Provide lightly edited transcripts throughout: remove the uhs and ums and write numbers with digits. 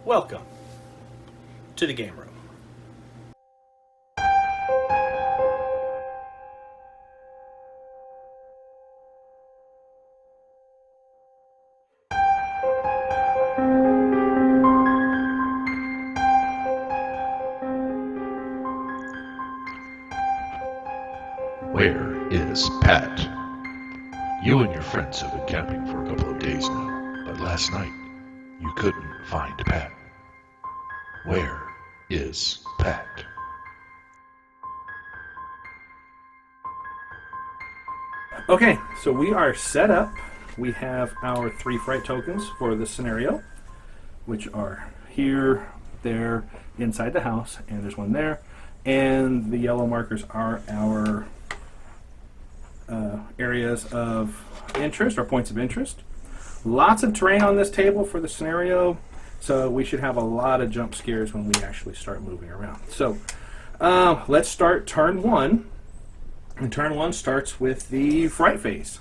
Welcome to the game room. Where is Pat? You and your friends have been camping for a couple of days now, but last night you couldn't find Pat. Where is Pat? Okay, so we are set up. We have our 3 fright tokens for this scenario, which are here, there, inside the house, and there's one there. And the yellow markers are our areas of interest, or points of interest. Lots of terrain on this table for the scenario, so we should have a lot of jump scares when we actually start moving around. So let's start turn 1. And turn 1 starts with the fright phase.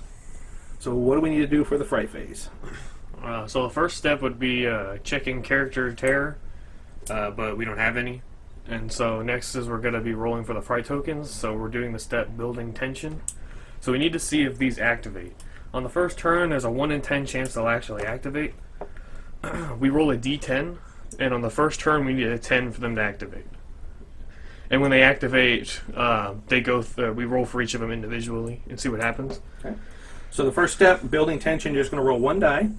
So what do we need to do for the fright phase? So the first step would be checking character terror, but we don't have any. And so next is we're going to be rolling for the fright tokens. So we're doing the step building tension. So we need to see if these activate. On the first turn, there's a 1 in 10 chance they'll actually activate. We roll a d10, and on the first turn we need a 10 for them to activate. And when they activate, they go. We roll for each of them individually and see what happens. Okay. So the first step, building tension, you're just going to roll 1 die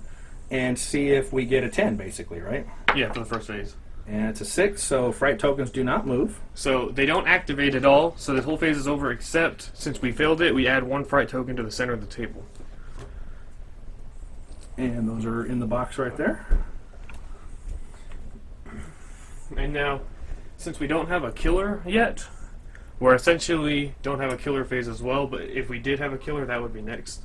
and see if we get a 10, basically, right? Yeah, for the first phase. And it's a 6, so fright tokens do not move. So they don't activate at all, so this whole phase is over, except since we failed it, we add 1 fright token to the center of the table. And those are in the box right there. And now, since we don't have a killer yet, we're essentially don't have a killer phase as well, but if we did have a killer, that would be next.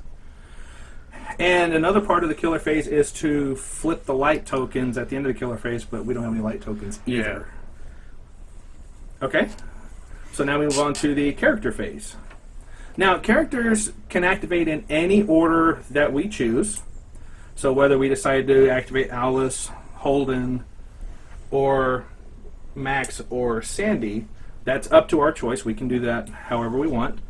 And another part of the killer phase is to flip the light tokens at the end of the killer phase, but we don't have any light tokens either. Yeah. Okay. So now we move on to the character phase. Now, characters can activate in any order that we choose. So whether we decide to activate Alice, Holden, or Max, or Sandy, that's up to our choice. We can do that however we want.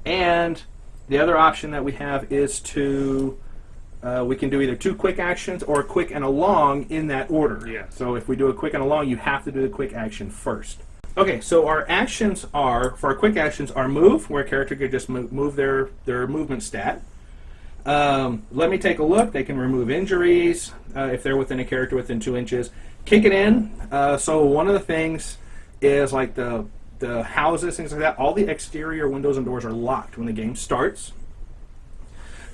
And the other option that we have is to we can do either 2 quick actions or a quick and a long in that order. Yeah. So if we do a quick and a long, you have to do the quick action first. Okay, so our actions are, for our quick actions, are move, where a character could just move their movement stat. Let me take a look. They can remove injuries if they're within a character within 2 inches. Kick it in. So one of the things is like the houses, things like that. All the exterior windows and doors are locked when the game starts.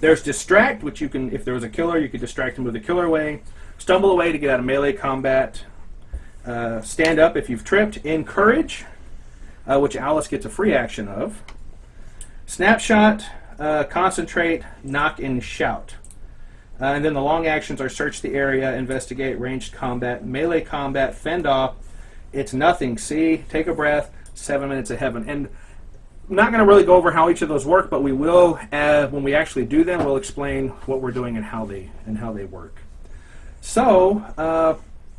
There's distract, which you can, if there was a killer, you could distract and move the killer away. Stumble away to get out of melee combat. Stand up if you've tripped. Encourage, which Alice gets a free action of. Snapshot, concentrate, knock, and shout. And then the long actions are search the area, investigate, ranged combat, melee combat, fend off. It's nothing. See, take a breath, 7 minutes of heaven. And I'm not going to really go over how each of those work, but we will, when we actually do them, we'll explain what we're doing and how they work. So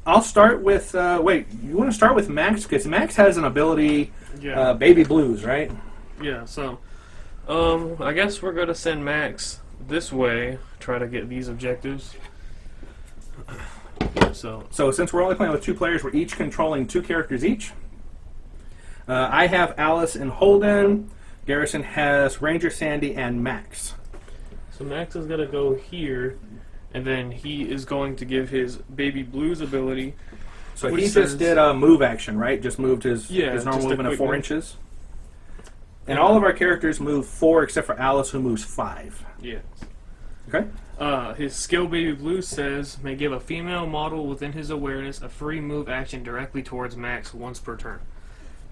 I'll start with. Wait, you want to start with Max because Max has an ability, Baby Blues, right? Yeah. So, I guess we're gonna send Max this way. Try to get these objectives. So since we're only playing with 2 players, we're each controlling 2 characters each. I have Alice and Holden. Garrison has Ranger Sandy and Max. So Max is going to go here, and then he is going to give his Baby Blues ability. So he just did a move action, right? Just moved his normal movement of 4 inches. And all of our characters move 4 except for Alice, who moves 5. Yes. Okay. His skill Baby Blue says, may give a female model within his awareness a free move action directly towards Max once per turn.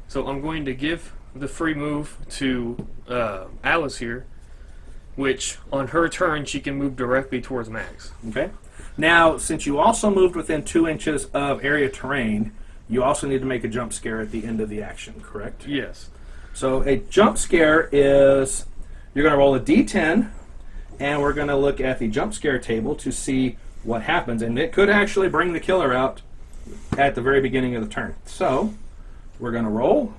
So I'm going to give the free move to Alice here, which on her turn she can move directly towards Max. Okay. Now, since you also moved within 2 inches of area terrain, you also need to make a jump scare at the end of the action, correct? Yes. So a jump scare is, you're going to roll a d10, and we're going to look at the jump scare table to see what happens. And it could actually bring the killer out at the very beginning of the turn. So we're going to roll.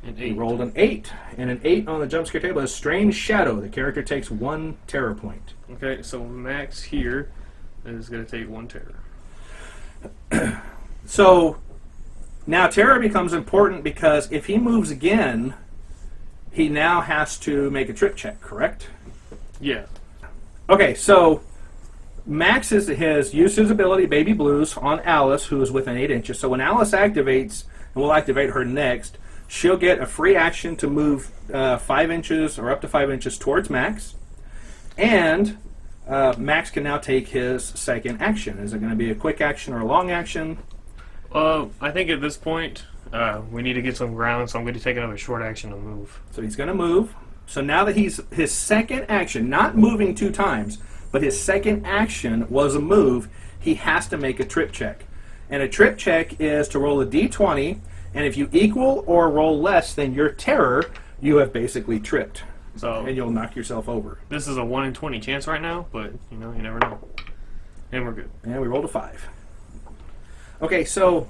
An He 8. rolled an 8, and an 8 on the jump scare table is Strange Shadow. The character takes 1 terror point. Okay, so Max here is going to take 1 terror. So now terror becomes important because if he moves again, he now has to make a trip check, correct? Yeah. Okay, so Max has used his ability, Baby Blues, on Alice, who is within 8 inches. So when Alice activates, and we'll activate her next, she'll get a free action to move 5 inches or up to 5 inches towards Max. And Max can now take his second action. Is it going to be a quick action or a long action? I think at this point, we need to get some ground, so I'm going to take another short action to move. So he's going to move. So now that he's his second action, not moving 2 times, but his second action was a move, he has to make a trip check. And a trip check is to roll a d20, and if you equal or roll less than your terror, you have basically tripped. So And you'll knock yourself over. this is a 1 in 20 chance right now, but you never know. And we're good. And we rolled a 5. Okay, so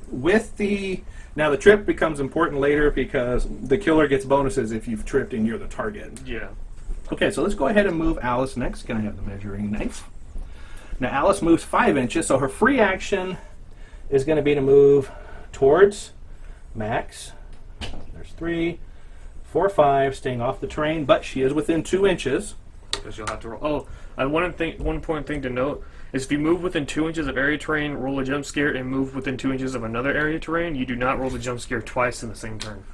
with the... Now the trip becomes important later because the killer gets bonuses if you've tripped and you're the target. Yeah. Okay, so let's go ahead and move Alice next. Can I have the measuring knife? Now Alice moves 5 inches, so her free action is going to be to move towards Max. There's 3, 4, 5, staying off the terrain, but she is within 2 inches. Because you'll have to roll. Oh, one important thing to note is if you move within 2 inches of area terrain, roll a jump scare, and move within 2 inches of another area terrain, you do not roll the jump scare twice in the same turn.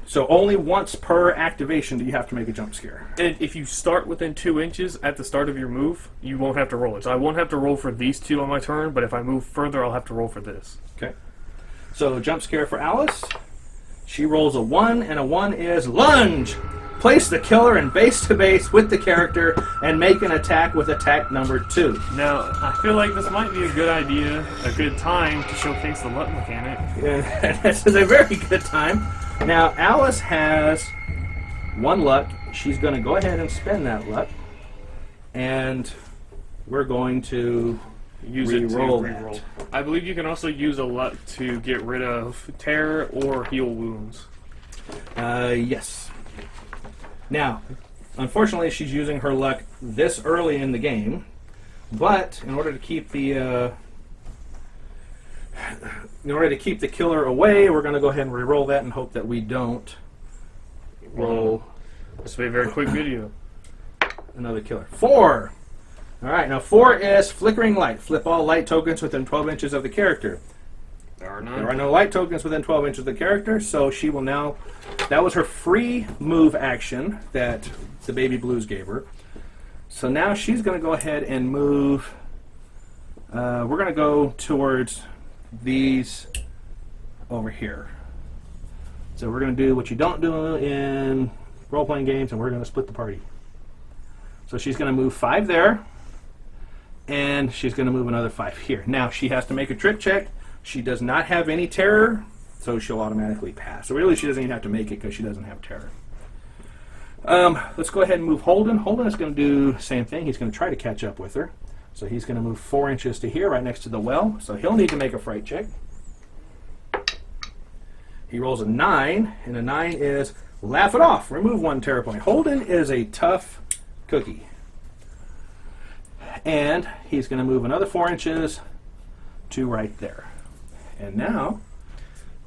So only once per activation do you have to make a jump scare. And if you start within 2 inches at the start of your move, you won't have to roll it. So I won't have to roll for these 2 on my turn, but if I move further, I'll have to roll for this. Okay. So jump scare for Alice. She rolls a 1, and a 1 is lunge. Place the killer in base to base with the character and make an attack with attack number 2. Now, I feel like this might be a good idea, a good time to showcase the luck mechanic. And this is a very good time. Now, Alice has 1 luck. She's going to go ahead and spend that luck. And we're going to Use it to re-roll re-roll. that. I believe you can also use a luck to get rid of terror or heal wounds. Yes. Now, unfortunately, she's using her luck this early in the game. But in order to keep the killer away, we're going to go ahead and re-roll that and hope that we don't roll This will be a very quick video. another killer. 4. All right, now 4 is flickering light. Flip all light tokens within 12 inches of the character. There are none. There are no light tokens within 12 inches of the character, so she will now... That was her free move action that the Baby Blues gave her. So now she's going to go ahead and move... we're going to go towards these over here. So we're going to do what you don't do in role-playing games, and we're going to split the party. So she's going to move 5 there, and she's going to move another 5 here. Now she has to make a trip check. She does not have any terror, so she'll automatically pass. So really she doesn't even have to make it because she doesn't have terror. Let's go ahead and move Holden. Holden is going to do the same thing. He's going to try to catch up with her. So he's going to move 4 inches to here, right next to the well. So he'll need to make a fright check. He rolls a 9, and a 9 is laugh it off. Remove 1 terror point. Holden is a tough cookie. And he's going to move another 4 inches to right there. And now,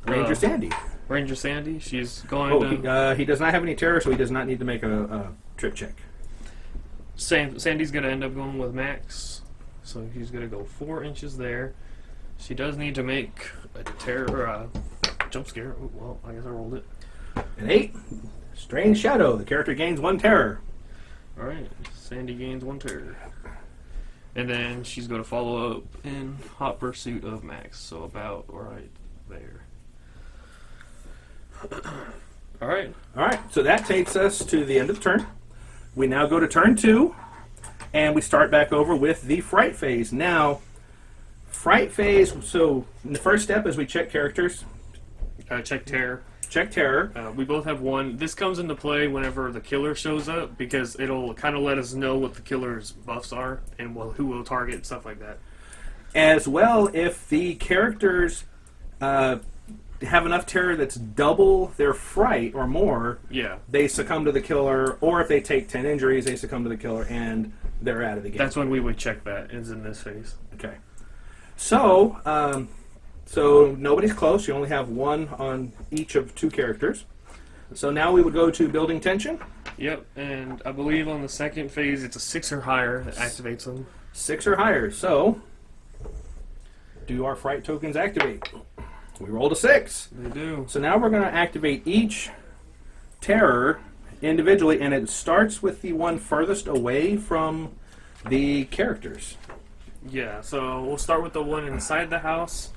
Ranger Sandy. Ranger Sandy, she's going He does not have any terror, so he does not need to make a trip check. Sandy's going to end up going with Max. So he's going to go 4 inches there. She does need to make a terror jump scare. Ooh, well, I guess I rolled it. An 8. Strange Shadow. The character gains 1 terror. Alright, Sandy gains 1 terror. And then she's going to follow up in hot pursuit of Max. So about right there. Alright. Alright, so that takes us to the end of the turn. We now go to turn 2, and we start back over with the fright phase. Now, fright phase, so the first step is we check characters. Check terror. Check terror. We both have 1. This comes into play whenever the killer shows up because it'll kind of let us know what the killer's buffs are and who will target and stuff like that. As well, if the characters have enough terror that's double their fright or more, Yeah. they succumb to the killer, or if they take 10 injuries, they succumb to the killer and they're out of the game. That's when we would check that, is in this phase. Okay. So, so nobody's close. You only have one on each of 2 characters. So now we would go to building tension. Yep, and I believe on the second phase it's a 6 or higher that activates them. 6 or higher. So, do our fright tokens activate? We rolled a 6. They do. So now we're going to activate each terror individually, and it starts with the one furthest away from the characters. Yeah, so we'll start with the one inside the house,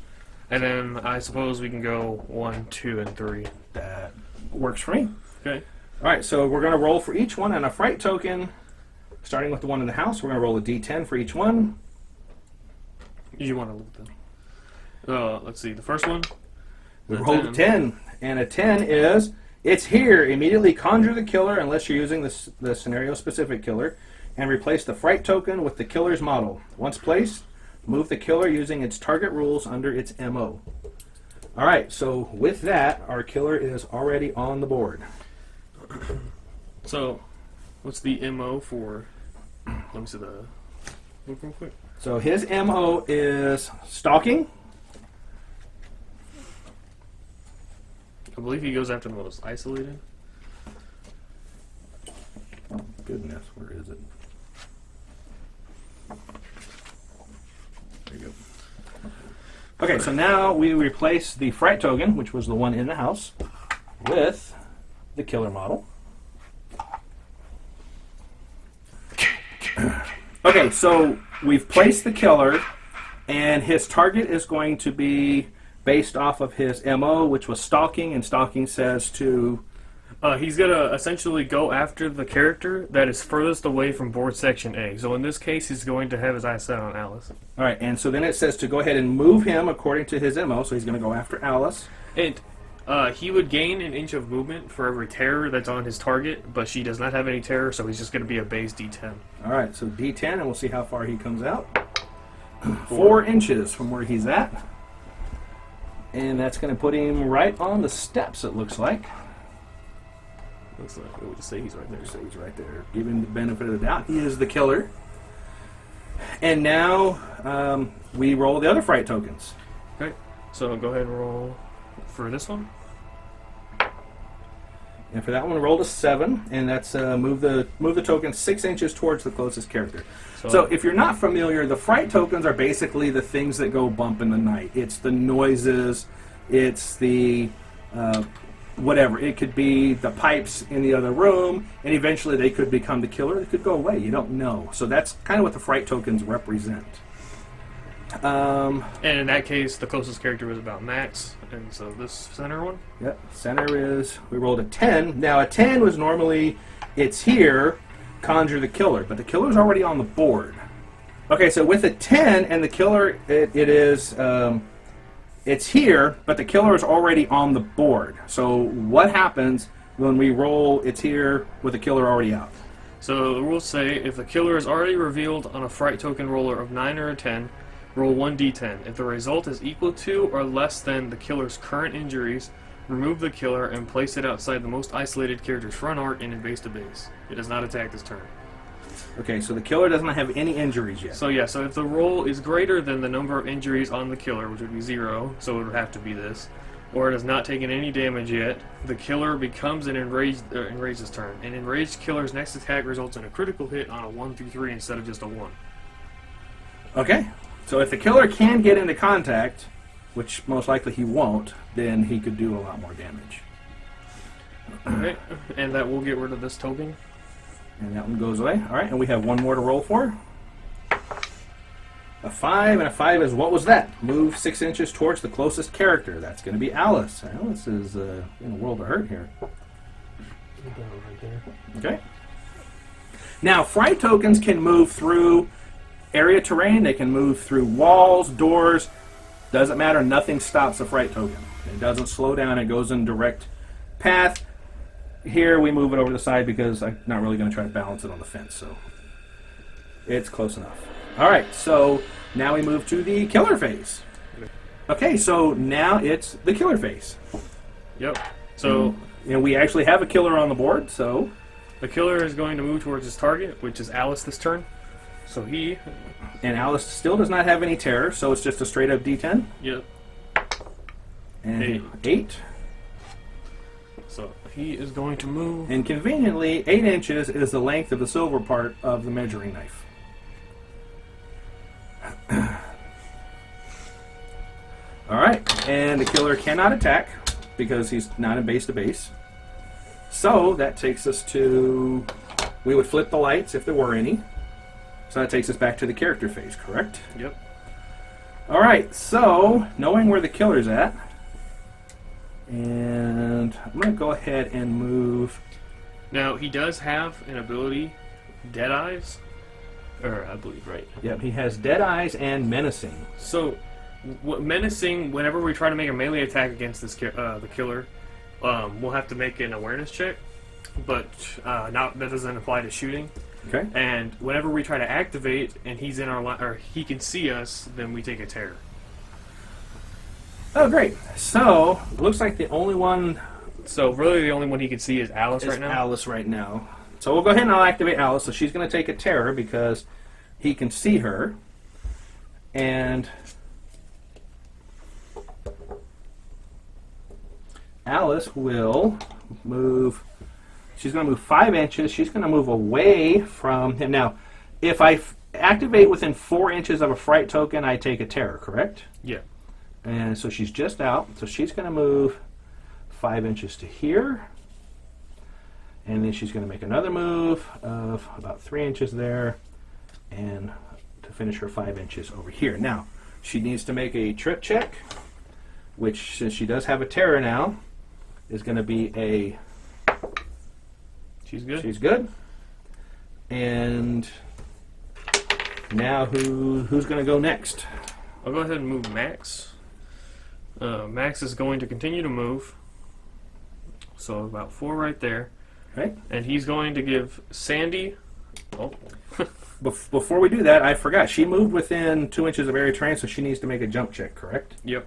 and then I suppose we can go 1, 2, and 3. That works for me. Okay. All right, so we're going to roll for each one, and a fright token, starting with the one in the house, we're going to roll a d10 for each one. You want to look them. Let's see, the first one. We rolled a 10, and a 10 is, it's here. Immediately conjure the killer, unless you're using the scenario-specific killer, and replace the fright token with the killer's model. Once placed, move the killer using its target rules under its MO. All right, so with that, our killer is already on the board. So, what's the MO for? Let me see the book real quick. So his MO is stalking. I believe he goes after the most isolated. Oh, goodness, where is it? There you go. Okay, so now we replace the fright token, which was the one in the house, with the killer model. Okay, so we've placed the killer, and his target is going to be based off of his MO, which was stalking, and stalking says to... He's going to essentially go after the character that is furthest away from board section A. So in this case, he's going to have his eyes set on Alice. All right, and so then it says to go ahead and move him according to his MO, so he's going to go after Alice. And he would gain an inch of movement for every terror that's on his target, but she does not have any terror, so he's just going to be a base D10. All right, so D10, and we'll see how far he comes out. 4 inches from where he's at. And that's going to put him right on the steps, it looks like. Looks like we just say he's right there. So he's right there. Give him the benefit of the doubt. He is the killer. And now we roll the other fright tokens. Okay, so go ahead and roll for this one. And for that one, roll a 7, and that's move the token 6 inches towards the closest character. So if you're not familiar, the fright tokens are basically the things that go bump in the night. It's the noises, it's the whatever. It could be the pipes in the other room, and eventually they could become the killer. They could go away. You don't know. So that's kind of what the fright tokens represent. And in that case, the closest character was about Max, and so this center one? Yep, center is, we rolled a 10. Now a 10 was normally, it's here, conjure the killer, but the killer's already on the board. Okay, so with a 10 and the killer, it is, it's here, but the killer is already on the board. So what happens when we roll it's here with the killer already out? So the rules say if the killer is already revealed on a fright token roller of 9 or a 10, roll 1d10. If the result is equal to or less than the killer's current injuries, remove the killer and place it outside the most isolated character's front arc and in base to base. It does not attack this turn. Okay, so the killer doesn't have any injuries yet. So yeah, so if the roll is greater than the number of injuries on the killer, which would be 0, so it would have to be this, or it has not taken any damage yet, the killer becomes an enraged this turn. An enraged killer's next attack results in a critical hit on a 1 through 3 instead of just a 1. Okay, so if the killer can get into contact, which most likely he won't, then he could do a lot more damage. Alright, and that will get rid of this token. And that one goes away. All right, and we have one more to roll for. A 5, and a 5 is, what was that? Move 6 inches towards the closest character. That's going to be Alice. Alice is in a world of hurt here. Okay. Now, fright tokens can move through area terrain. They can move through walls, doors. Doesn't matter. Nothing stops a fright token. It doesn't slow down. It goes in direct path. Here we move it over the side because I'm not really going to try to balance it on the fence, so it's close enough. All right, so Now we move to the killer phase. Okay, so now it's the killer phase. Yep. So And we actually have a killer on the board, so... the killer is going to move towards his target, which is Alice this turn. So he... And Alice still does not have any terror, so it's just a straight up D10. Yep. And 8. So he is going to move... And conveniently, 8 inches is the length of the silver part of the measuring knife. Alright, and the killer cannot attack because he's not in base to base. So that takes us to... we would flip the lights if there were any. So that takes us back to the character phase, correct? Yep. Alright, so knowing where the killer's at, and I'm going to go ahead and move... Now, he does have an ability, Dead Eyes. Or, I believe, right. Yep, he has Dead Eyes and Menacing. So, Menacing, whenever we try to make a melee attack against this the killer, we'll have to make an awareness check, but that doesn't apply to shooting. Okay. And whenever we try to activate and he's in our line, or he can see us, then we take a terror. Oh, great. So, looks like the only one So really, the only one he can see is Alice is right now. Alice right now. So we'll go ahead and I'll activate Alice. So she's going to take a terror because he can see her. And Alice will move. She's going to move 5 inches. She's going to move away from him. Now, if I activate within 4 inches of a fright token, I take a terror, correct? Yeah. And so she's just out. So she's going to move 5 inches to here. And then she's going to make another move of about 3 inches there. And to finish her 5 inches over here. Now, she needs to make a trip check, which, since she does have a terror now, is going to be a... She's good. She's good. And now who's going to go next? I'll go ahead and move Max. Max is going to continue to move. So about 4 right there. Okay. And he's going to give Sandy... Oh. Before we do that, I forgot. She moved within 2 inches of area terrain, so she needs to make a jump check, correct? Yep.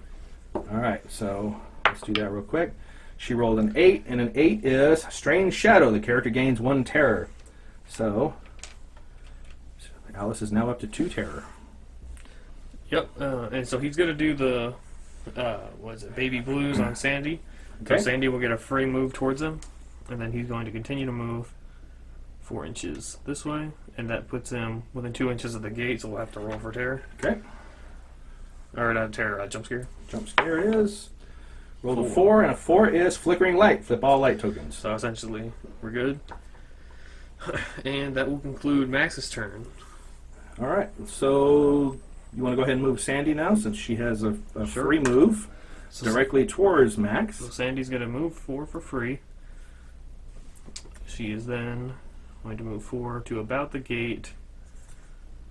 All right, so let's do that real quick. She rolled an 8, and an 8 is Strange Shadow. The character gains 1 terror. So Alice is now up to 2 terror. Yep. And so he's going to do the... Baby Blues on Sandy. So Okay. Sandy will get a free move towards him. And then he's going to continue to move 4 inches this way. And that puts him within 2 inches of the gate, so we'll have to roll for terror. Okay. Or not terror, jump scare. Jump scare it is. Rolled a 4, and a 4 is Flickering Light. Flip all light tokens. So essentially, we're good. And that will conclude Max's turn. All right, so you want to go ahead and move Sandy now, since she has a Sure. free move So, directly towards Max. so Sandy's going to move 4 for free. She is then going to move 4 to about the gate.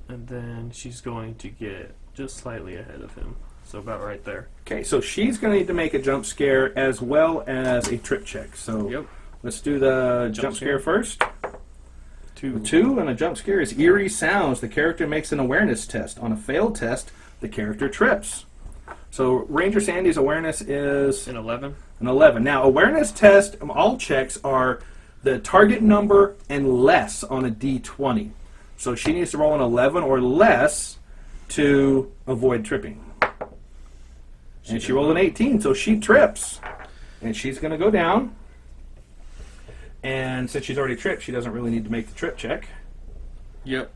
And then she's going to get just slightly ahead of him. So about right there. Okay, so she's going to need to make a jump scare as well as a trip check. So Yep. let's do the jump scare first. 2. 2, and a jump scare is Eerie Sounds. The character makes an awareness test. On a failed test, the character trips. So Ranger Sandy's awareness is An 11. an 11. Now, awareness test, all checks are the target number and less on a D20. So she needs to roll an 11 or less to avoid tripping. And she rolled an 18, so she trips. And she's going to go down. And since she's already tripped, she doesn't really need to make the trip check. Yep.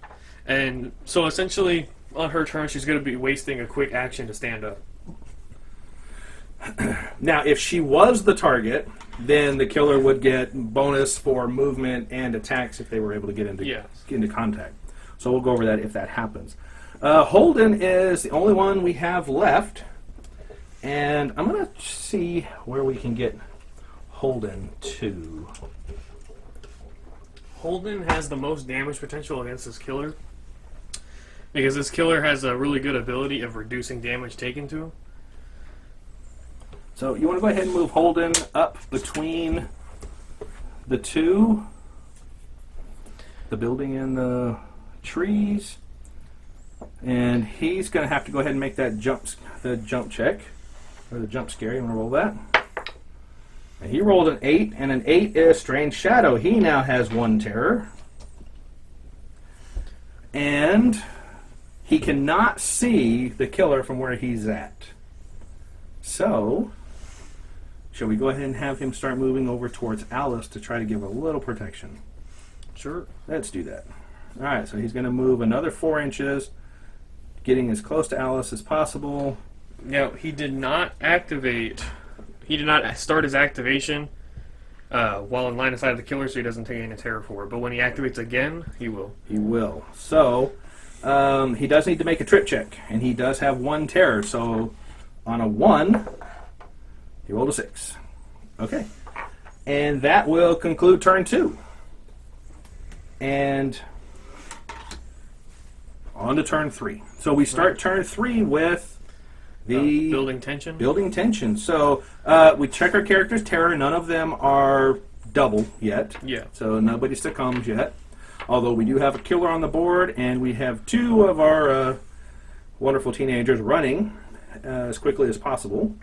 And so essentially, on her turn, she's going to be wasting a quick action to stand up. Now, if she was the target, then the killer would get bonus for movement and attacks if they were able to get into contact. So we'll go over that if that happens. Holden is the only one we have left. And I'm going to see where we can get Holden to. Holden has the most damage potential against this killer. Because this killer has a really good ability of reducing damage taken to him. So you want to go ahead and move Holden up between the two, the building and the trees. And he's going to have to go ahead and make that jump check, or the jump scare. You want to roll that? And he rolled an 8, and an 8 is Strange Shadow. He now has 1 terror. And he cannot see the killer from where he's at. So, shall we go ahead and have him start moving over towards Alice to try to give a little protection? Sure. Let's do that. Alright, so he's going to move another 4 inches, getting as close to Alice as possible. Now, he did not activate... He did not start his activation while in line of sight of the killer, so he doesn't take any terror for it. But when he activates again, he will. He will. So, he does need to make a trip check, and he does have 1 terror. So, on a 1, he rolled a 6. Okay. And that will conclude turn 2. And on to turn 3. So we start turn 3 with the building tension. Building tension. So we check our character's terror. None of them are double yet. Yeah. So nobody succumbs yet. Although we do have a killer on the board, and we have 2 of our wonderful teenagers running as quickly as possible.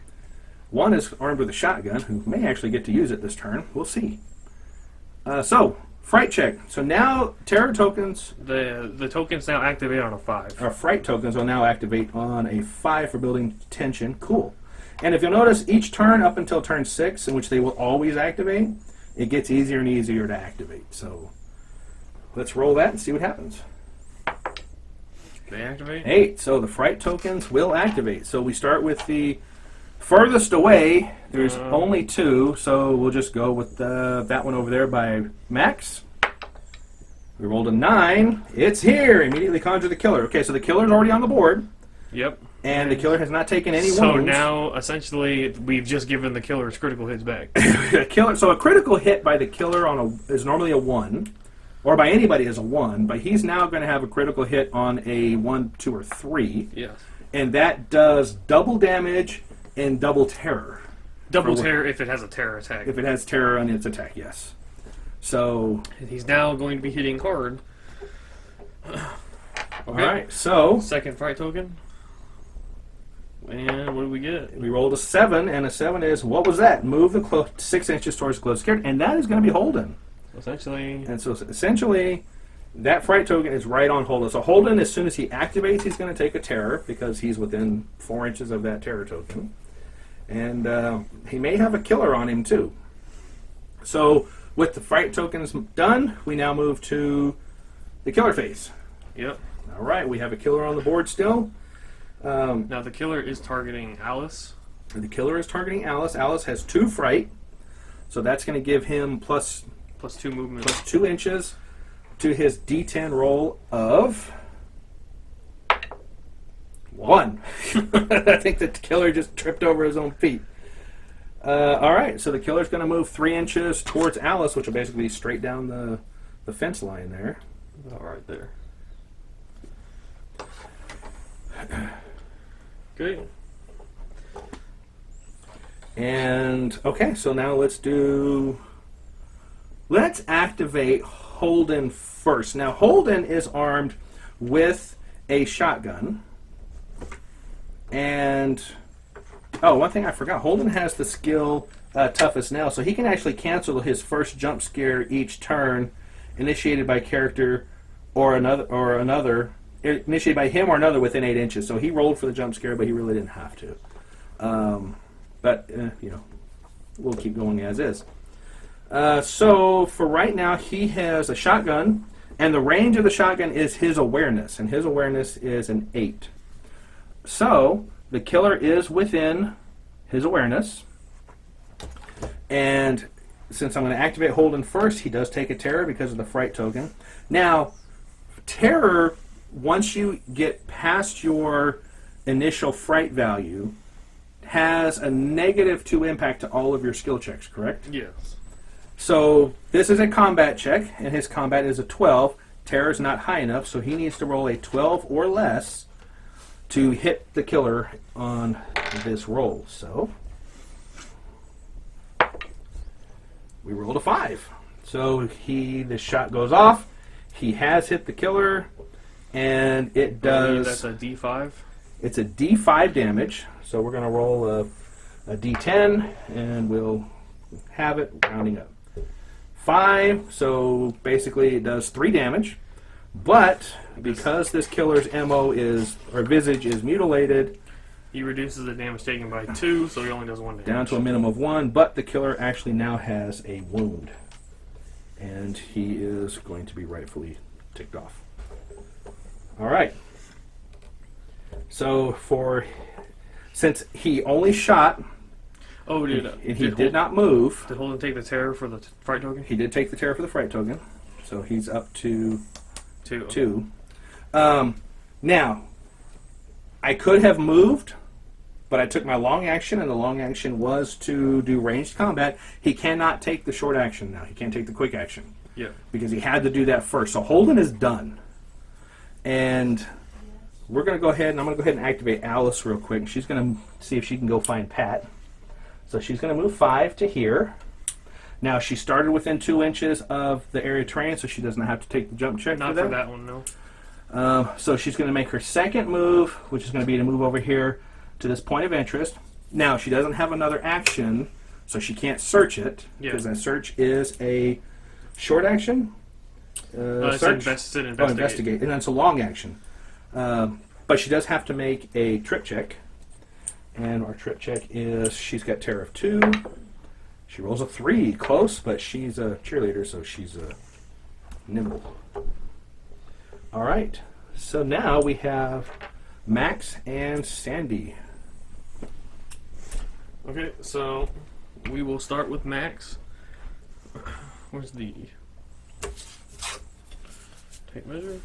One is armed with a shotgun, who may actually get to use it this turn. We'll see. So, fright check. So now terror tokens... The tokens now activate on a 5. Our fright tokens will now activate on a 5 for building tension. Cool. And if you'll notice, each turn up until turn 6, in which they will always activate, it gets easier and easier to activate. So, let's roll that and see what happens. They activate? 8. So the fright tokens will activate. So we start with the furthest away. There's only 2, so we'll just go with that one over there by Max. We rolled a 9. It's here. Immediately conjure the killer. Okay, so the killer's already on the board. Yep. And the killer has not taken any wounds. So now, essentially, we've just given the killer his critical hits back. So a critical hit by the killer is normally a 1, or by anybody is a 1, but he's now going to have a critical hit on a 1, 2, or 3. Yes. And that does double damage and double terror. Double terror if it has a terror attack. If it has terror on its attack, yes. So he's now going to be hitting hard. Okay. Alright, so Second fright token. And what do we get? we rolled a 7, and a 7 is, what was that? Move the 6 inches towards the closest character, and that is going to be Holden. Essentially. And so essentially, that fright token is right on Holden. So Holden, as soon as he activates, he's going to take a terror, because he's within 4 inches of that terror token. And he may have a killer on him, too. So with the fright tokens done, we now move to the killer phase. Yep. All right, we have a killer on the board still. Now the killer is targeting Alice. The killer is targeting Alice. Alice has 2 fright, so that's going to give him plus 2 movement. plus 2 inches to his D10 roll of 1. I think the killer just tripped over his own feet. All right, so the killer's going to move 3 inches towards Alice, which will basically be straight down the fence line there. About right there. Okay. And, okay, so now let's activate Holden first. Now, Holden is armed with a shotgun. And, one thing I forgot. Holden has the skill Toughest Now, so he can actually cancel his first jump scare each turn initiated by character or another, initiated by him or another within 8 inches. So he rolled for the jump scare, but he really didn't have to. We'll keep going as is. So for right now, he has a shotgun, and the range of the shotgun is his awareness, and his awareness is an 8. So the killer is within his awareness, and since I'm going to activate Holden first, he does take a terror because of the fright token. Now, terror, once you get past your initial fright value, has a -2 impact to all of your skill checks, correct? Yes. So this is a combat check, and his combat is a 12. Terror is not high enough, so he needs to roll a 12 or less to hit the killer on this roll. So we rolled a 5. So the shot goes off. He has hit the killer, and it I believe does. that's a D5. It's a D5 damage, so we're going to roll a D10, and we'll have it rounding up. 5, so basically it does 3 damage, but because this killer's MO is, or visage is mutilated, He reduces the damage taken by 2, so he only does 1 damage. down to a minimum of 1, but the killer actually now has a wound, and he is going to be rightfully ticked off. All right. So since he only shot, Oh, dude. and he did not move, Did Holden take the terror for the fright token? he did take the terror for the fright token, so he's up to 2. 2. Now, I could have moved, but I took my long action, and the long action was to do ranged combat. He cannot take the short action now. He can't take the quick action. Yeah. Because he had to do that first. So Holden is done. And we're going to go ahead, and I'm going to go ahead and activate Alice real quick. She's going to see if she can go find Pat. So she's going to move 5 to here. Now, she started within 2 inches of the area of terrain, so she doesn't have to take the jump check Not for for that. that one, no. So she's going to make her second move, which is going to be to move over here to this point of interest. Now, she doesn't have another action, so she can't search it, because that search is a short action. It's Search? investigate. Oh, investigate. And then it's a long action. But she does have to make a trip check. And our trip check is, she's got terror of 2. She rolls a 3. Close, but she's a cheerleader, so she's nimble. All right. So now we have Max and Sandy. Okay, so we will start with Max. Where's the tape measure?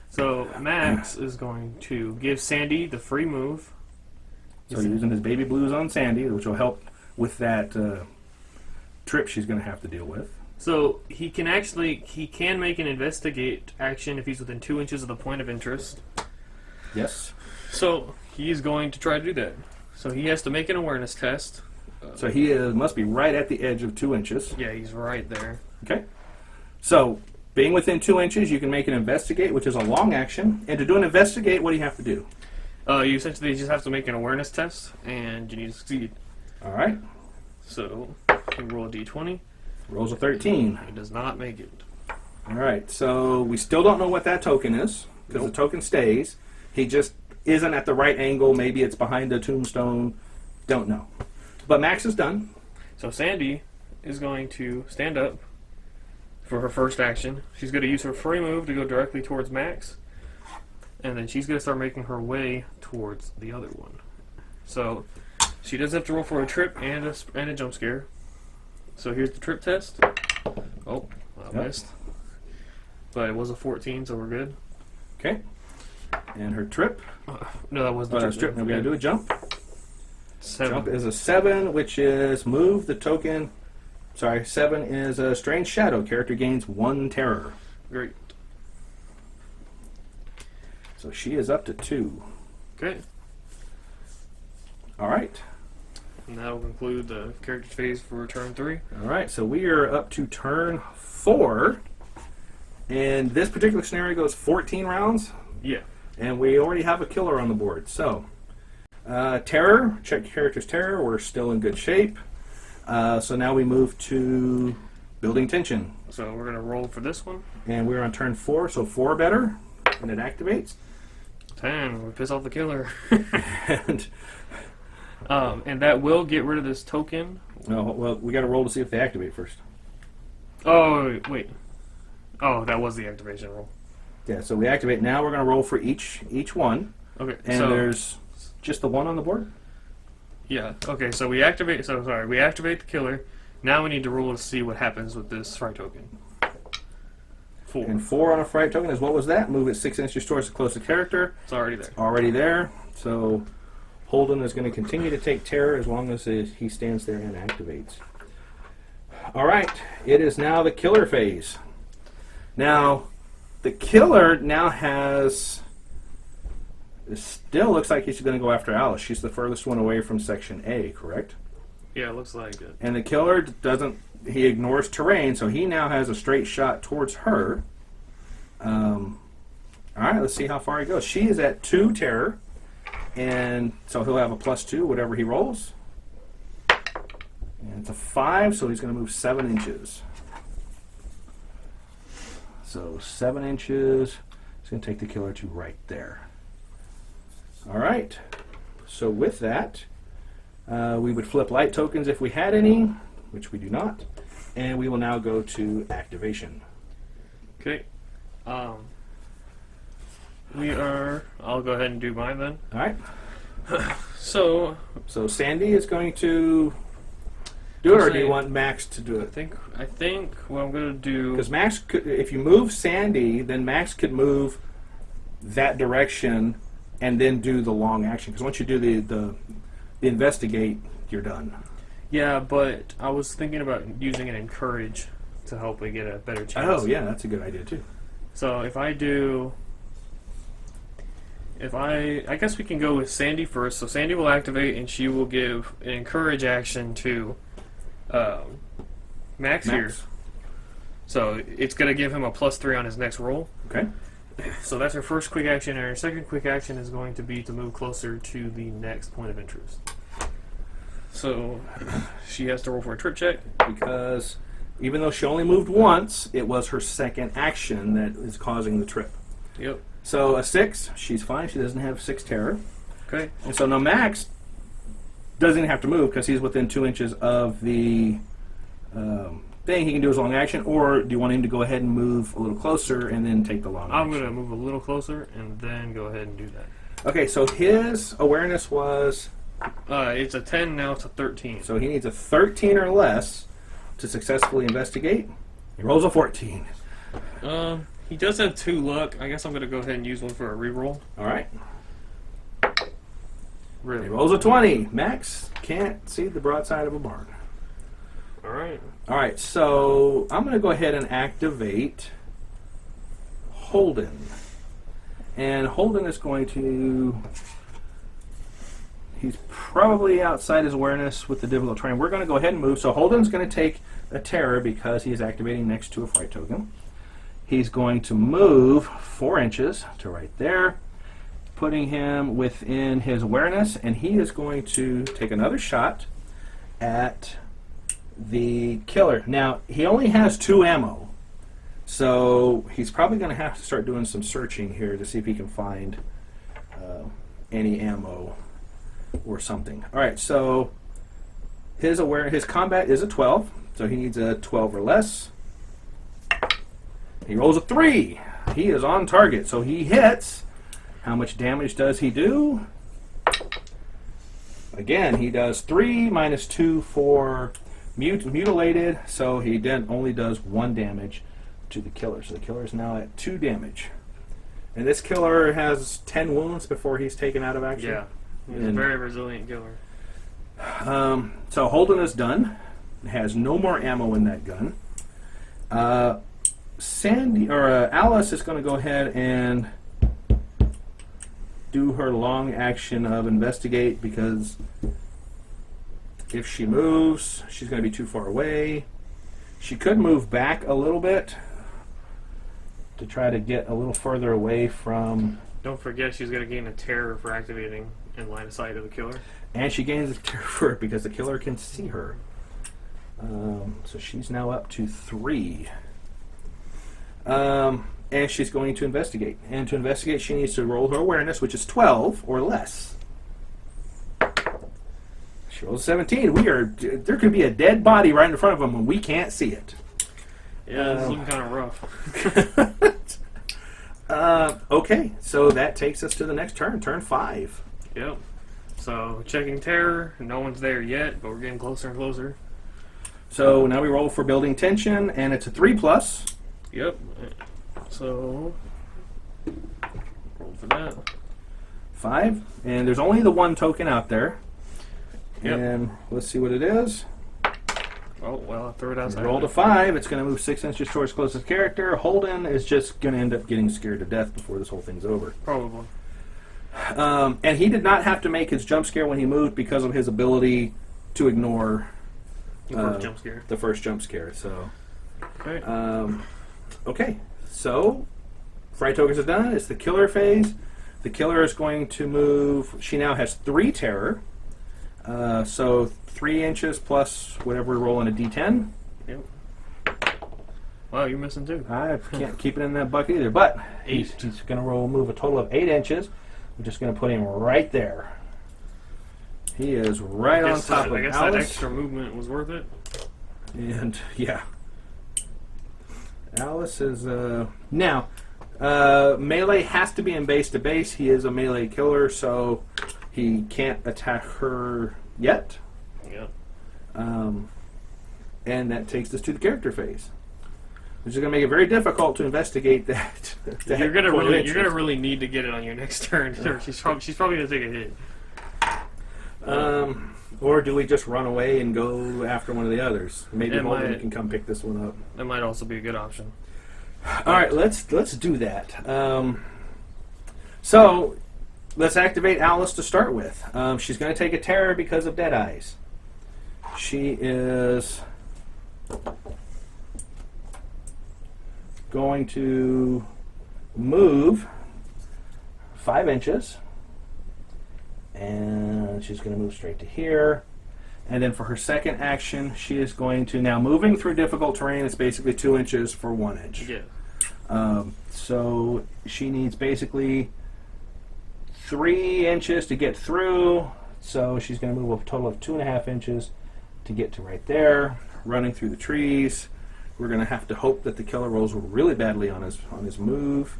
So Max is going to give Sandy the free move. So using his baby blues on Sandy, which will help with that trip she's going to have to deal with. So he can make an investigate action if he's within 2 inches of the point of interest. Yes. So he's going to try to do that. So he has to make an awareness test. So he must be right at the edge of 2 inches. Yeah, he's right there. Okay. So being within 2 inches, you can make an investigate, which is a long action. And to do an investigate, what do you have to do? You essentially just have to make an awareness test, and you need to succeed. All right. So you roll a d20. Rolls a 13. He does not make it. All right. So we still don't know what that token is, because the token stays. He just isn't at the right angle. Maybe it's behind a tombstone. Don't know. But Max is done. So Sandy is going to stand up for her first action. She's going to use her free move to go directly towards Max. And then she's going to start making her way towards the other one. So she does have to roll for a trip and a jump scare. So here's the trip test. Oh, I missed. But it was a 14, so we're good. Okay. And her trip. No, that wasn't the trip. We're going to do a jump. 7. Jump is a 7, which is move the token. Sorry, 7 is a strange shadow. Character gains 1 terror. Great. So she is up to 2. Okay. All right. And that will conclude the character phase for turn 3. All right. So we are up to turn 4. And this particular scenario goes 14 rounds. Yeah. And we already have a killer on the board. So, terror. Check your character's terror. We're still in good shape. So now we move to building tension. So we're going to roll for this one. And we're on turn 4. So 4 better. And it activates. 10. We piss off the killer. and And that will get rid of this token. well, we got to roll to see if they activate first. Oh, wait. Oh, that was the activation roll. Yeah, so we activate. Now we're going to roll for each one. Okay, And so there's just the 1 on the board? yeah. Okay, so we activate. We activate the killer. Now we need to roll to see what happens with this fright token. 4. And 4 on a fright token is what was that? Move it 6 inches towards the closest character. It's already there. Already there. So Holden is going to continue to take terror as long as he stands there and activates. All right. It is now the killer phase. Now, the killer now has... It still looks like he's going to go after Alice. She's the furthest one away from Section A, correct? Yeah, it looks like it. And the killer doesn't... He ignores terrain, so he now has a straight shot towards her. All right, let's see how far he goes. She is at 2 terror, and so he'll have a +2, whatever he rolls. And it's a 5, so he's going to move 7 inches. So 7 inches. He's going to take the killer to right there. All right. So with that, we would flip light tokens if we had any, which we do not, and we will now go to activation. Okay. I'll go ahead and do mine then. All right. So Sandy is going to do it, or do you want Max to do it? I think what I'm going to do... Because Max could, if you move Sandy, then Max could move that direction and then do the long action. Because once you do the investigate, you're done. Yeah, but I was thinking about using an encourage to help me get a better chance. Oh, yeah, that's a good idea, too. So if I guess we can go with Sandy first. So Sandy will activate, and she will give an encourage action to Max here. So it's going to give him a +3 on his next roll. Okay. So that's her first quick action, and her second quick action is going to be to move closer to the next point of interest. So she has to roll for a trip check. Because even though she only moved once, it was her second action that is causing the trip. Yep. So a 6, she's fine. She doesn't have 6 terror. Okay. And so now Max doesn't have to move because he's within 2 inches of the thing. He can do his long action, or do you want him to go ahead and move a little closer and then take the long action? I'm going to move a little closer and then go ahead and do that. Okay, so his awareness was... It's a 10, now it's a 13. So he needs a 13 or less to successfully investigate. He rolls a 14. He does have 2 luck. I guess I'm going to go ahead and use one for a reroll. All right. Really? He rolls a 20. Max can't see the broadside of a barn. All right. All right, so I'm going to go ahead and activate Holden. And Holden is going to... He's probably outside his awareness with the difficult terrain. We're going to go ahead and move. So Holden's going to take a terror because he is activating next to a fright token. He's going to move 4 inches to right there, putting him within his awareness, and he is going to take another shot at the killer. Now, he only has 2 ammo, so he's probably going to have to start doing some searching here to see if he can find any ammo or something. All right, so his combat is a 12, so he needs a 12 or less. He rolls a 3. He is on target, so he hits. How much damage does he do? Again, he does 3 minus 2 for mutilated, so he then only does 1 damage to the killer. So the killer is now at 2 damage. And this killer has 10 wounds before he's taken out of action. Yeah. He's a very resilient killer. So Holden is done. Has no more ammo in that gun. Alice is going to go ahead and do her long action of investigate, because if she moves, she's going to be too far away. She could move back a little bit to try to get a little further away from... Don't forget she's going to gain a terror for activating in line of sight of the killer. And she gains a terror for it because the killer can see her. So she's now up to 3. And she's going to investigate. And to investigate, she needs to roll her awareness, which is 12 or less. She rolls a 17. There could be a dead body right in front of him when we can't see it. Yeah, this is looking kind of rough. Okay, so that takes us to the next turn, turn 5. Yep. So checking terror. No one's there yet, but we're getting closer and closer. So now we roll for building tension, and it's a 3+. Yep. So roll for that. 5, and there's only the 1 token out there. Yep. And let's see what it is. Oh, well, I'll throw it outside. Rolled a 5. It's going to move 6 inches towards closest character. Holden is just going to end up getting scared to death before this whole thing's over. Probably. And he did not have to make his jump scare when he moved because of his ability to ignore The first jump scare. the first jump scare. So, Okay. okay. So fright tokens are done. It's the killer phase. The killer is going to move. She now has 3 terror. So 3 inches plus whatever we roll in a d10. Yep. Wow, you're missing 2. I can't keep it in that bucket either. But he's going to move a total of 8 inches. We're just going to put him right there. He is right on top of Alice. I guess that extra movement was worth it. And yeah, Alice is now melee has to be in base to base. He is a melee killer, so he can't attack her yet. Yeah. And that takes us to the character phase, which is going to make it very difficult to investigate that. You're gonna really need to get it on your next turn. She's probably gonna take a hit. Or do we just run away and go after one of the others? Maybe Holden can come pick this one up. That might also be a good option. All right, let's do that. So let's activate Alice to start with. She's going to take a terror because of Dead Eyes. She is going to move 5 inches. And she's going to move straight to here. And then for her second action, she is going to, now moving through difficult terrain, it's basically 2 inches for 1 inch. Yeah. So she needs basically 3 inches to get through. So she's going to move a total of 2.5 inches to get to right there, running through the trees. We're going to have to hope that the killer rolls really badly on his move.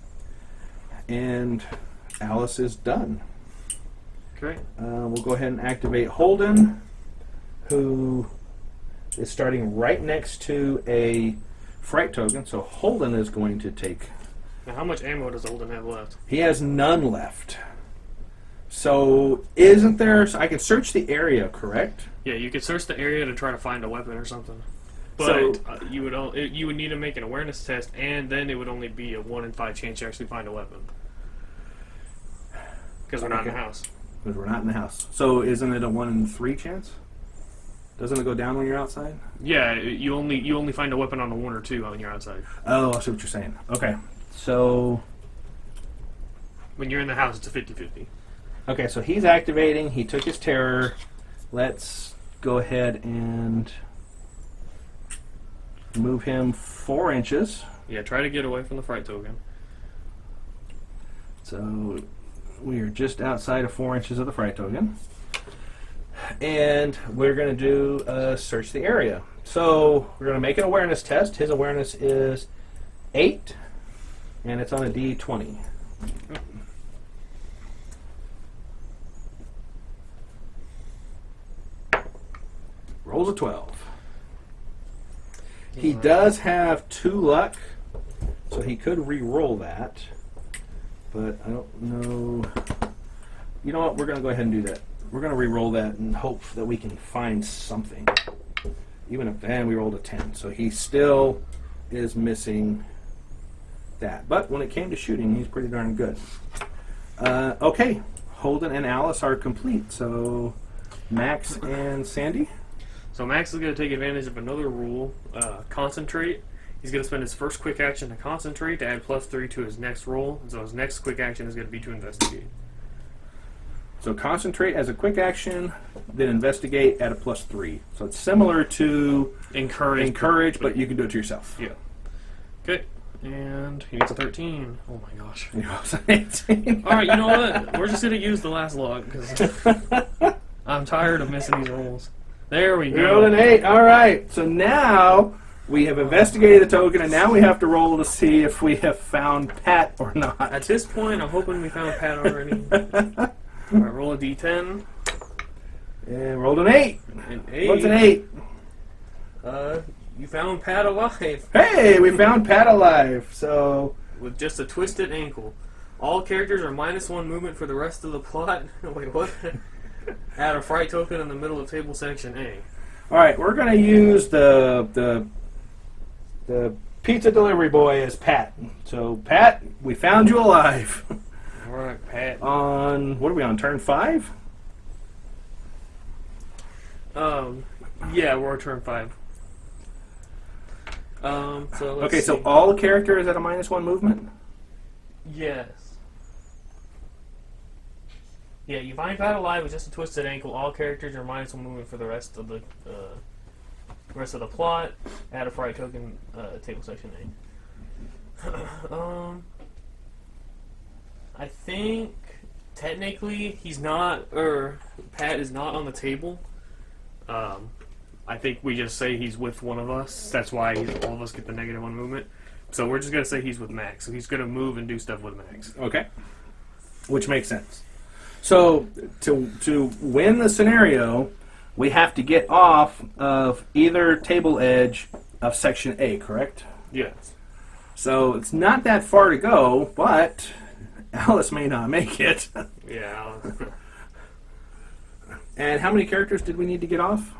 And Alice is done. Okay. We'll go ahead and activate Holden, who is starting right next to a fright token. So Holden is going to take... Now, how much ammo does Holden have left? He has none left. So isn't there... So I can search the area, correct? Yeah, you could search the area to try to find a weapon or something. But you would need to make an awareness test, and then it would only be a 1 in 5 chance you actually find a weapon. Because we're not in the house. Because we're not in the house. So isn't it a 1 in 3 chance? Doesn't it go down when you're outside? Yeah, you only find a weapon on a 1 or 2 when you're outside. Oh, I see what you're saying. Okay. So... When you're in the house, it's a 50-50. Okay, so he's activating. He took his terror. Let's go ahead and move him 4 inches. Yeah, try to get away from the fright token. So we are just outside of 4 inches of the fright token. And we're going to do search the area. So we're going to make an awareness test. His awareness is 8, and it's on a D20. Rolls a 12. He does have 2 luck, so he could re-roll that. But I don't know. You know what? We're going to go ahead and do that. We're going to re-roll that and hope that we can find something. Even if we rolled a 10. So he still is missing that. But when it came to shooting, he's pretty darn good. Okay. Holden and Alice are complete. So Max and Sandy? So Max is going to take advantage of another rule, concentrate. He's going to spend his first quick action to concentrate to add +3 to his next roll. So his next quick action is going to be to investigate. So concentrate as a quick action, then investigate at a +3. So it's similar to encourage, but you can do it to yourself. Yeah. Okay. And he needs a 13. Oh my gosh. He rolls an 18. All right, you know what? We're just going to use the last log because I'm tired of missing these rolls. There we go. You rolled an 8. All right. So now we have investigated the token, and now we have to roll to see if we have found Pat or not. At this point, I'm hoping we found Pat already. All right, roll a d10. And rolled an 8. An 8. What's an 8? You found Pat alive. Hey, we found Pat alive. So with just a twisted ankle. All characters are -1 movement for the rest of the plot. Wait, what? Add a fright token in the middle of table section A. All right, we're going to use the pizza delivery boy as Pat. So Pat, we found you alive. All right, Pat. On what are we on? Turn 5? Yeah, we're on turn 5. So let's okay, see. so all characters at a -1 movement. Yes. Yeah, you find Pat alive with just a twisted ankle. All characters are minus one movement for the rest of the plot. Add a fright token, table section A. I think technically he's not, or Pat is not on the table. I think we just say he's with one of us. That's why all of us get the -1 movement. So we're just gonna say he's with Max. So he's gonna move and do stuff with Max. Okay. Which makes sense. So to win the scenario, we have to get off of either table edge of section A, correct? Yes. So it's not that far to go, but Alice may not make it. Yeah. And how many characters did we need to get off?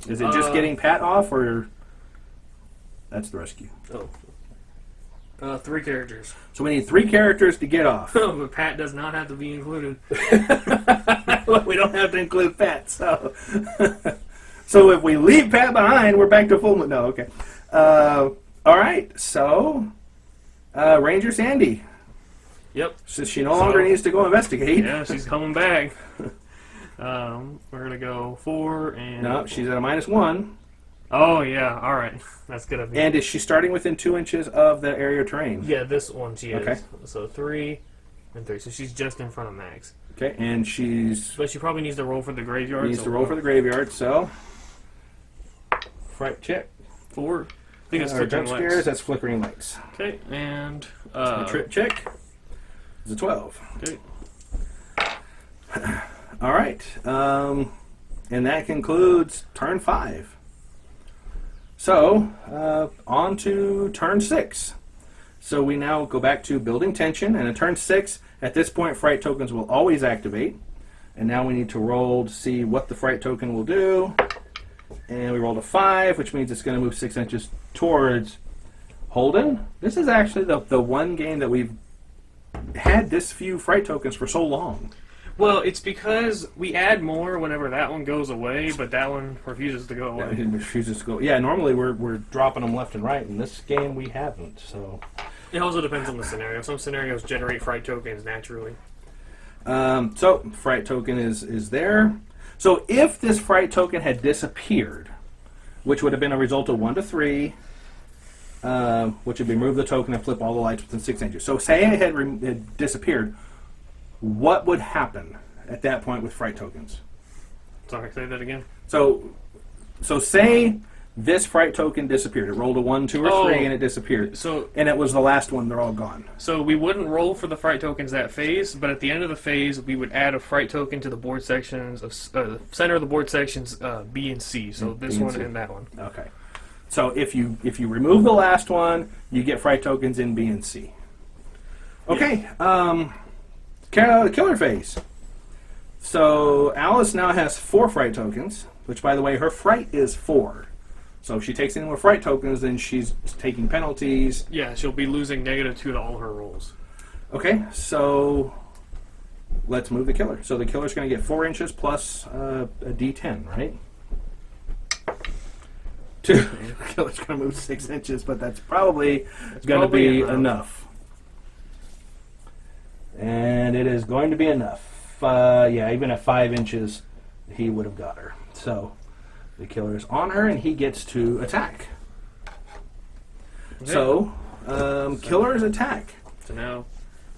Is it just getting Pat off, or that's the rescue? Oh. 3 characters. So we need 3 characters to get off. But Pat does not have to be included. We don't have to include Pat, so so if we leave Pat behind, we're back to full. No, okay. All right, so Ranger Sandy. Yep. So she no longer needs to go investigate. Yeah, she's coming back. We're gonna go 4 and. No, she's at a -1. Oh yeah, all right. That's gonna be. And is she starting within 2 inches of the area of terrain? Yeah, this one she is. Okay. So 3 and 3. So she's just in front of Max. Okay, and she's But she probably needs to roll for the graveyard. needs to roll for the graveyard. So fright check. 4. I think it's Or jump flickering scares. lights. That's flickering lights. Okay, and The trip check is a 12. okay. All right, and that concludes turn 5. So on to turn 6. So we now go back to building tension, and in turn 6, at this point, fright tokens will always activate. And now we need to roll to see what the fright token will do. And we rolled a 5, which means it's going to move 6 inches towards Holden. This is actually the one game that we've had this few fright tokens for so long. Well, it's because we add more whenever that one goes away, but that one refuses to go away. It refuses to go. Yeah, normally we're dropping them left and right. In this game, we haven't. So It also depends on the scenario. Some scenarios generate fright tokens naturally. so fright token is there. So if this fright token had disappeared, which would have been a result of 1 to 3, which would be move the token and flip all the lights within 6 inches. So say it had disappeared, what would happen at that point with fright tokens? Sorry, say that again. So say this fright token disappeared. It rolled a 1, 2, or 3, and it disappeared. And it was the last one. They're all gone. So we wouldn't roll for the fright tokens that phase, but at the end of the phase, we would add a fright token to the board sections of the center of the board sections B and C. So this B and one C. and that one. Okay. So if you remove the last one, you get fright tokens in B and C. Okay. Killer phase. So Alice now has 4 fright tokens, which, by the way, her fright is 4. So if she takes any more fright tokens, then she's taking penalties. Yeah, she'll be losing -2 to all her rolls. Okay, so let's move the killer. So the killer's going to get 4 inches plus a D10, right? The killer's going to move 6 inches, but that's probably going to be enough. And it is going to be enough. Yeah, even at 5 inches, he would have got her. So the killer is on her, and he gets to attack. Okay. So killers attack. So now,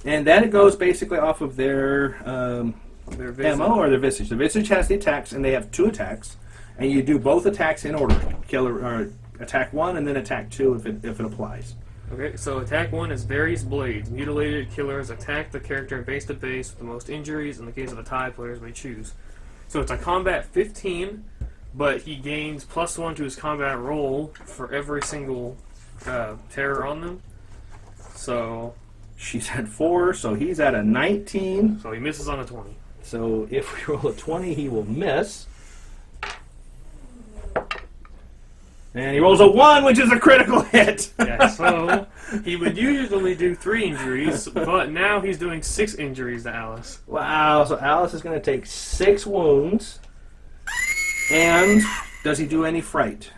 and that it goes basically off of their MO or their visage. The visage has the attacks, and they have 2 attacks, and you do both attacks in order. Killer or attack 1, and then attack 2 if it applies. Okay, so attack 1 is various blades. Mutilated killers attack the character base to base with the most injuries. In the case of a tie, players may choose. So it's a combat 15, but he gains +1 to his combat roll for every single terror on them. So she's at 4, so he's at a 19. So he misses on a 20. So if we roll a 20, he will miss. And he rolls a 1, which is a critical hit. Yeah, so he would usually do 3 injuries, but now he's doing 6 injuries to Alice. Wow, so Alice is going to take 6 wounds. And does he do any fright?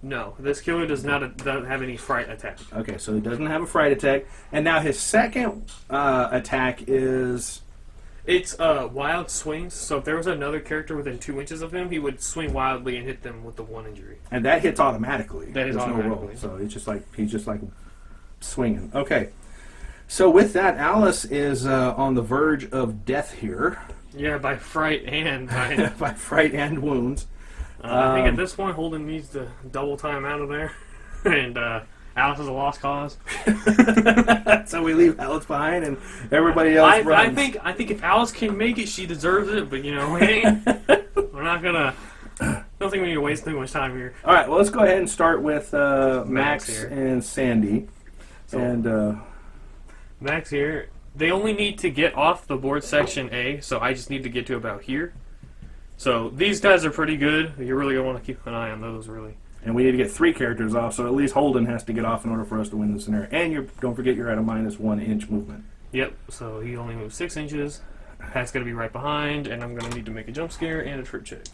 No, this killer doesn't have any fright attack. Okay, so he doesn't have a fright attack. And now his second attack is... It's wild swings, so if there was another character within 2 inches of him, he would swing wildly and hit them with the 1 injury. And that hits automatically. That is There's automatically. no roll. So he's just like swinging. Okay. So with that, Alice is on the verge of death here. Yeah, by fright and by... by fright and wounds. I think at this point, Holden needs to double time out of there. And Alice is a lost cause. So we leave Alice behind and everybody else runs. I think if Alice can make it, she deserves it, but you know, we ain't. We're not gonna... I don't think we need to waste too much time here. Alright, well let's go ahead and start with Max here. and Sandy. So, and Max here. They only need to get off the board section A, so I just need to get to about here. So these guys are pretty good. You really want to keep an eye on those, really. And we need to get 3 characters off, so at least Holden has to get off in order for us to win the scenario. And don't forget you're at a -1 inch movement. Yep, so he only moves 6 inches. Pat's going to be right behind, and I'm going to need to make a jump scare and a trip check.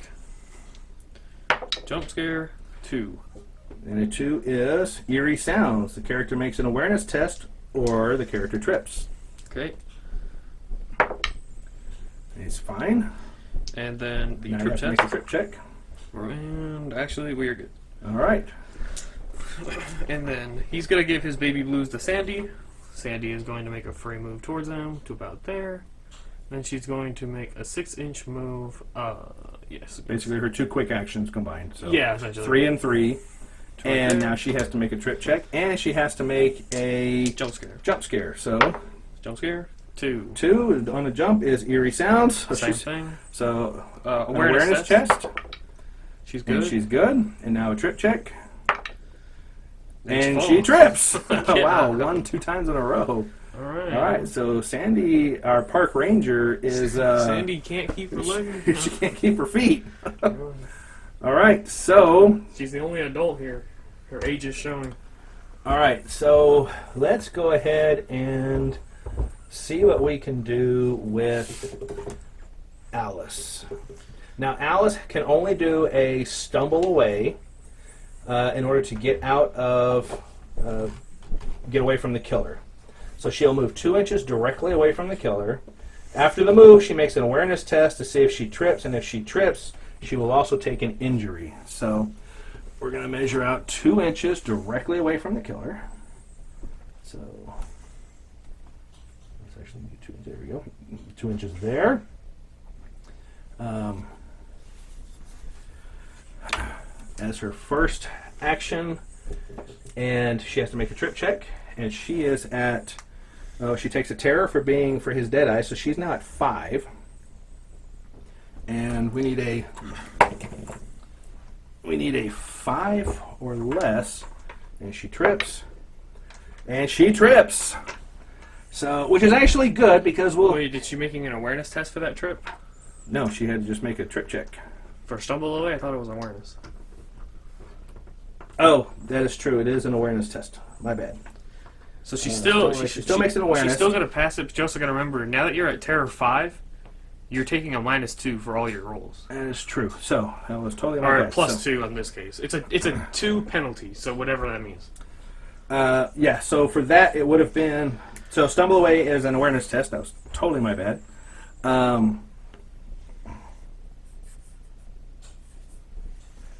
Jump scare, 2. And a 2 is Eerie Sounds. The character makes an awareness test, or the character trips. Okay. It's fine. And then the Now you trip have to test. make a trip check. And actually, we are good. All right. And then he's going to give his baby blues to Sandy. Sandy is going to make a free move towards them to about there. Then she's going to make a 6-inch move. Yes. Basically, her 2 quick actions combined. So Yeah, essentially. 3 and 3. Right And there. now she has to make a trip check, and she has to make a Jump scare. jump scare. So Jump scare, 2. 2 on the jump is Eerie Sounds. So Same she's- thing. So Awareness chest. She's good. And she's good. And now a trip check. And falls. she trips. Yeah. Wow, 1, 2 times in a row. All right. All right, so Sandy, our park ranger, is... Sandy can't keep her leg. she can't keep her feet. All right, so... She's the only adult here. Her age is showing. All right, so let's go ahead and see what we can do with Alice. Now, Alice can only do a stumble away in order to get away from the killer. So she'll move 2 inches directly away from the killer. After the move, she makes an awareness test to see if she trips, and if she trips, she will also take an injury. So we're going to measure out 2 inches directly away from the killer. So let's actually do 2 inches. There we go. 2 inches there. As her first action, and she has to make a trip check, and she is at... Oh, she takes a terror for his dead eye, so she's now at 5. And we need a 5 or less, and she trips. And she trips. So, which is actually good because we'll... Wait, did she making an awareness test for that trip? No, she had to just make a trip check. For stumble away, I thought it was awareness. Oh, that is true. It is an awareness test. My bad. So she She still makes an awareness. She's still gonna pass it, but you also gotta remember now that you're at terror 5, you're taking a -2 for all your rolls. That is true. So that was totally my Or bad. plus So, 2 in this case. It's a 2 penalty, so whatever that means. yeah. So for that, it would have been. So stumble away is an awareness test. That was totally my bad.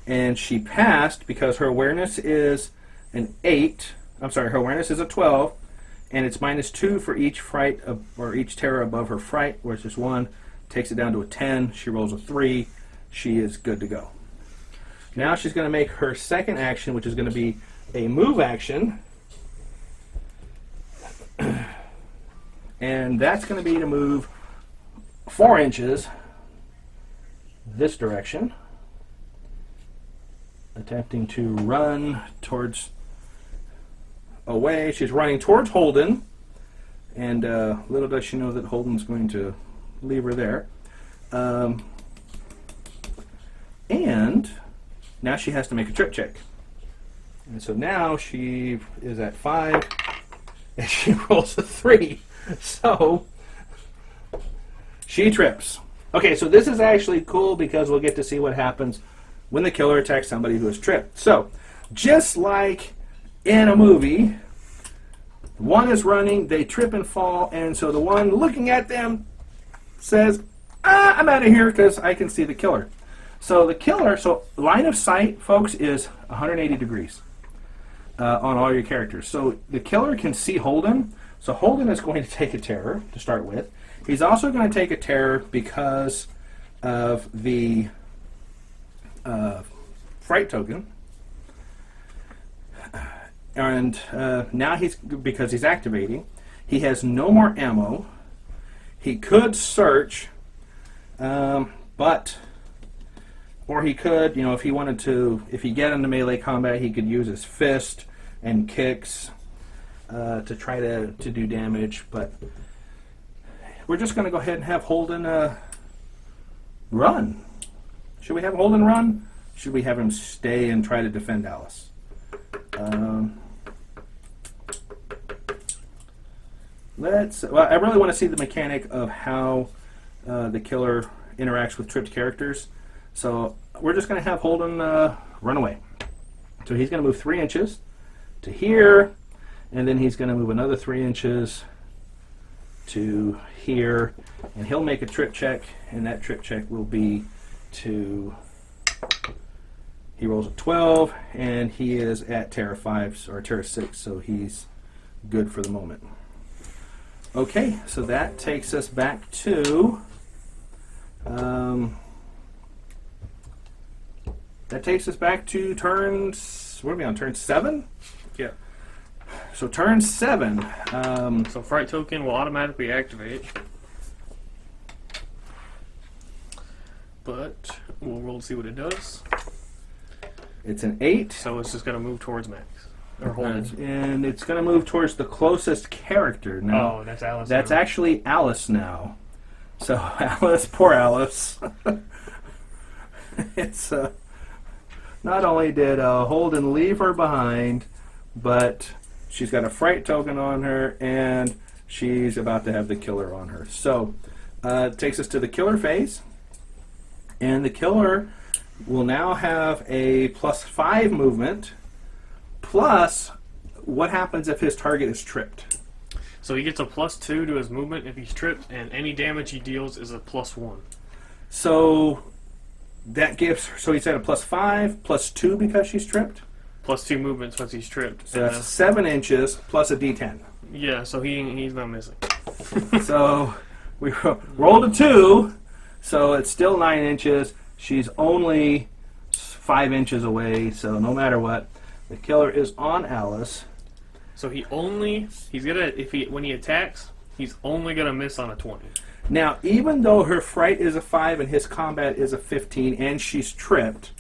And she passed because her awareness is an 8. I'm sorry, her awareness is a 12, and it's -2 for each fright or each terror above her fright, which is 1. Takes it down to a 10. She rolls a 3. She is good to go. Now she's going to make her second action, which is going to be a move action. And that's going to be to move 4 inches this direction, attempting to run towards away. She's running towards Holden, and little does she know that Holden's going to leave her there. And now she has to make a trip check. And so now she is at 5, and she rolls a 3. So she trips. Okay, so this is actually cool because we'll get to see what happens when the killer attacks somebody who has tripped. So just like in a movie, one is running, they trip and fall, and so the one looking at them says, I'm out of here because I can see the killer. So the killer, so line of sight, folks, is 180 degrees on all your characters. So the killer can see Holden. So Holden is going to take a terror to start with. He's also going to take a terror because of the fright token. And now because he's activating, he has no more ammo. He could search, or he could, if he wanted to, if he get into melee combat, he could use his fist and kicks to try to do damage. But we're just going to go ahead and have Holden run. Should we have Holden run? Should we have him stay and try to defend Alice? I really want to see the mechanic of how the killer interacts with tripped characters. So we're just going to have Holden run away. So he's going to move 3 inches to here, and then he's going to move another 3 inches to here, and he'll make a trip check, and that trip check will be to... He rolls a 12, and he is at Terra 5, or Terra 6, so he's good for the moment. Okay, so that takes us back to... turns... What are we on, turn 7? Yeah. So turn 7. So fright token will automatically activate. But we'll roll to see what it does. It's an 8. So it's just going to move towards Max. Or Holden. And it's going to move towards the closest character. Now, Oh, that's Alice. that's now. actually Alice now. So Alice, poor Alice. It's not only did Holden leave her behind, but she's got a fright token on her, and she's about to have the killer on her. So it takes us to the killer phase, and the killer will now have a +5 movement. Plus, what happens if his target is tripped? So he gets a +2 to his movement if he's tripped, and any damage he deals is a +1. So that gives, so he's at a +5, +2 because she's tripped? +2 movements once he's tripped. So that's 7 inches plus a d10. Yeah, so he's not missing. So we rolled a 2, so it's still 9 inches. She's only 5 inches away, so no matter what, the killer is on Alice. So when he attacks, he's only gonna miss on a 20. Now, even though her fright is a 5 and his combat is a 15, and she's tripped,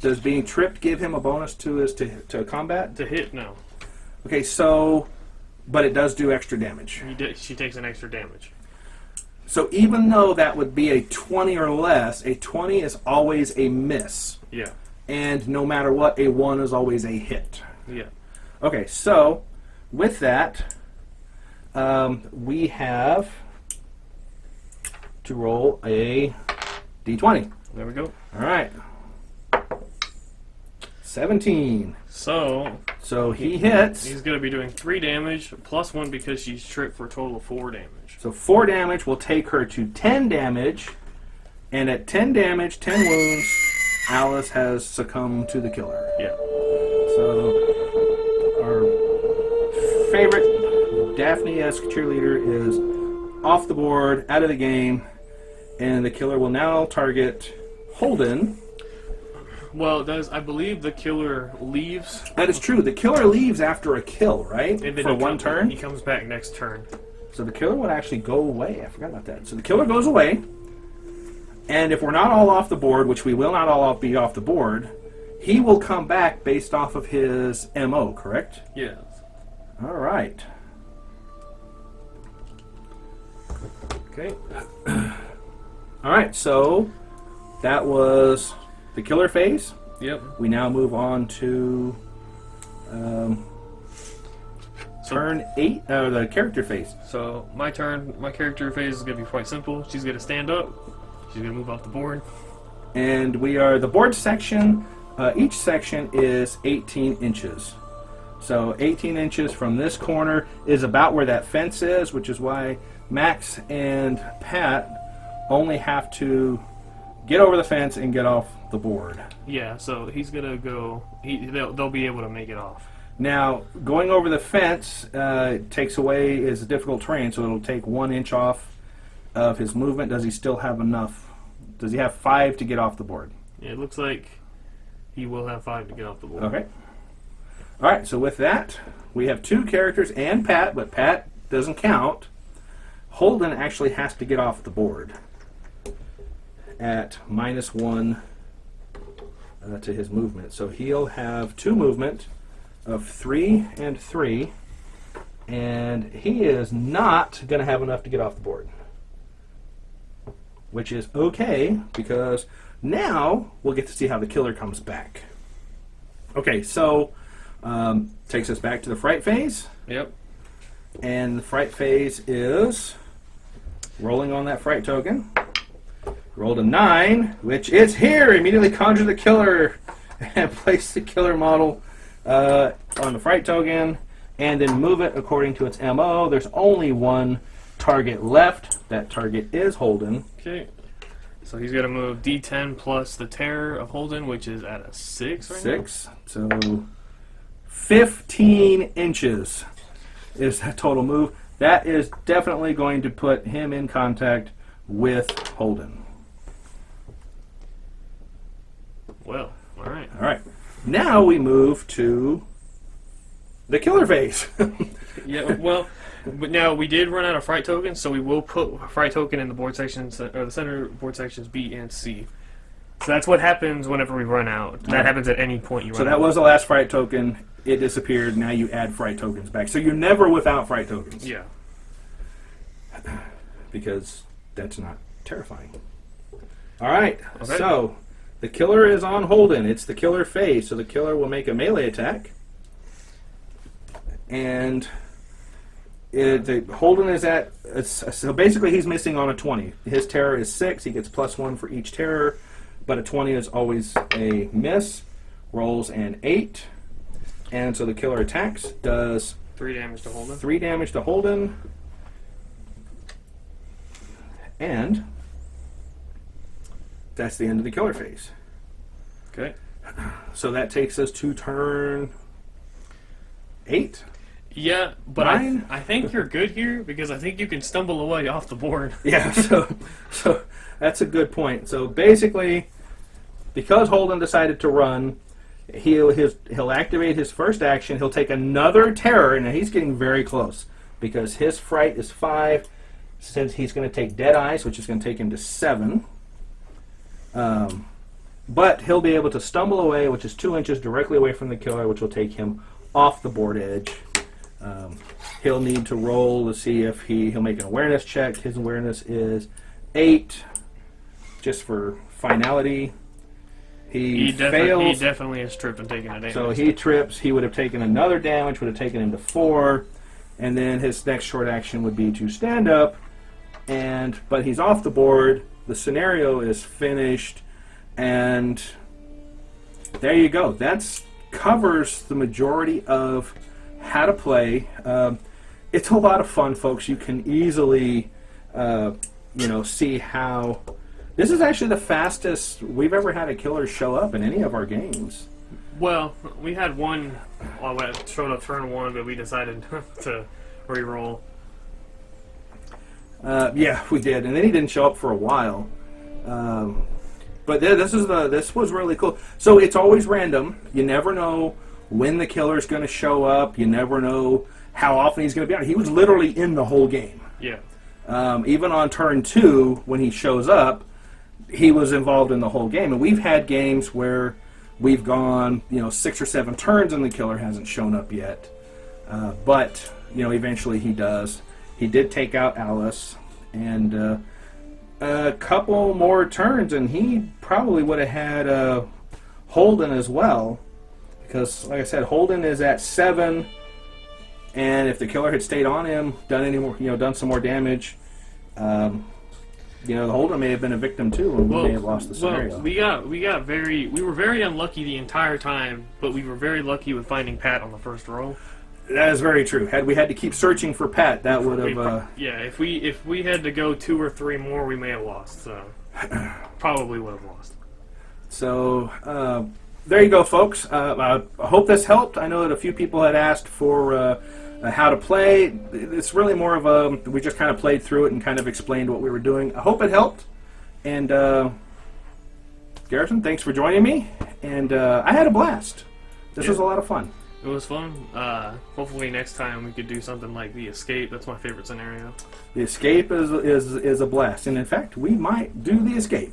does being tripped give him a bonus to his to combat? To hit, no. Okay, so, but it does do extra damage. She takes an extra damage. So even though that would be a 20 or less, a 20 is always a miss. Yeah. And no matter what, a 1 is always a hit. Yeah. Okay, so with that, we have to roll a d20. There we go. All right. 17. So he hits. He's going to be doing 3 damage, +1 because she's tripped for a total of 4 damage. So 4 damage will take her to 10 damage. And at 10 damage, 10 wounds, Alice has succumbed to the killer. Yeah. So our favorite Daphne-esque cheerleader is off the board, out of the game, and the killer will now target Holden. Well, I believe the killer leaves. That is true. The killer leaves after a kill, right? And then For one turn? He comes back next turn. So the killer would actually go away. I forgot about that. So the killer goes away, and if we're not all off the board, which we will not all be off the board, he will come back based off of his MO, correct? Yes. All right. Okay. All right, so that was the killer phase. Yep. We now move on to turn 8, the character phase. So my turn, my character phase is going to be quite simple. She's going to stand up. She's going to move off the board. And we are the board section. Each section is 18 inches. So 18 inches from this corner is about where that fence is, which is why Max and Pat only have to get over the fence and get off the board. Yeah, so he's gonna go. They'll be able to make it off. Now, going over the fence takes away his difficult terrain, so it'll take 1 inch off of his movement. Does he still have enough? Does he have 5 to get off the board? Yeah, it looks like he will have 5 to get off the board. Okay. All right, so with that, we have 2 characters and Pat, but Pat doesn't count. Holden actually has to get off the board at -1 to his movement. So he'll have 2 movement of 3 and 3, and he is not going to have enough to get off the board, which is okay because now we'll get to see how the killer comes back. Okay, so takes us back to the fright phase. Yep. And the fright phase is rolling on that fright token. Rolled a 9, which is here. Immediately conjure the killer and place the killer model on the fright token, and then move it according to its MO. There's only 1 target left. That target is Holden. Okay. So he's gonna move D10 plus the terror of Holden, which is at a 6 right now. 6. So 15 inches is that total move. That is definitely going to put him in contact with Holden. Well, all right. All right. Now we move to the killer phase. Yeah. Well, but now we did run out of fright tokens, so we will put a fright token in the board sections, or the center board sections B and C. So that's what happens whenever we run out. That happens at any point you run out. So that was the last fright token. It disappeared. Now you add fright tokens back. So you're never without fright tokens. Yeah. Because that's not terrifying. All right. Okay. So the killer is on Holden. It's the killer phase. So the killer will make a melee attack. And Holden is at... So basically he's missing on a 20. His terror is 6. He gets +1 for each terror. But a 20 is always a miss. Rolls an 8. And so the killer attacks. Does 3 damage to Holden. 3 damage to Holden. And that's the end of the killer phase. Okay. So that takes us to turn 8. Yeah, but 9? I think you're good here because I think you can stumble away off the board. Yeah, so that's a good point. So basically, because Holden decided to run, he'll activate his first action. He'll take another terror, and he's getting very close because his fright is 5. Since he's going to take Dead Eyes, which is going to take him to 7. But he'll be able to stumble away, which is 2 inches directly away from the killer, which will take him off the board edge. He'll need to roll to see if he'll make an awareness check. His awareness is 8, just for finality. He fails. He definitely is tripped and taking a damage. So he trips. He would have taken another damage, would have taken him to 4. And then his next short action would be to stand up. But he's off the board. The scenario is finished. And there you go. That covers the majority of how to play. It's a lot of fun, folks. You can easily, see how... This is actually the fastest we've ever had a killer show up in any of our games. Well, we had one that showed up turn 1, but we decided to re-roll. Yeah, we did, and then he didn't show up for a while. But this was really cool. So it's always random. You never know when the killer's going to show up. You never know how often he's going to be on. He was literally in the whole game. Yeah. Even on turn 2, when he shows up, he was involved in the whole game. And we've had games where we've gone, 6 or 7 turns and the killer hasn't shown up yet. But eventually he does. He did take out Alice, and a couple more turns, and he probably would have had Holden as well, because, like I said, Holden is at 7, and if the killer had stayed on him, done some more damage, You know, the holder may have been a victim too, and we may have lost the scenario. We were very unlucky the entire time, but we were very lucky with finding Pat on the first roll. That is very true. Had we had to keep searching for Pat, that would have. If we had to go 2 or 3 more, we may have lost. So probably would have lost. So there you go, folks. I hope this helped. I know that a few people had asked for how to play. It's really more of a we just kind of played through it and kind of explained what we were doing. I hope it helped. And Garrison, thanks for joining me. And I had a blast. This was a lot of fun. It was fun. Hopefully next time we could do something like the escape. That's my favorite scenario. The escape is a blast, and in fact, we might do the escape.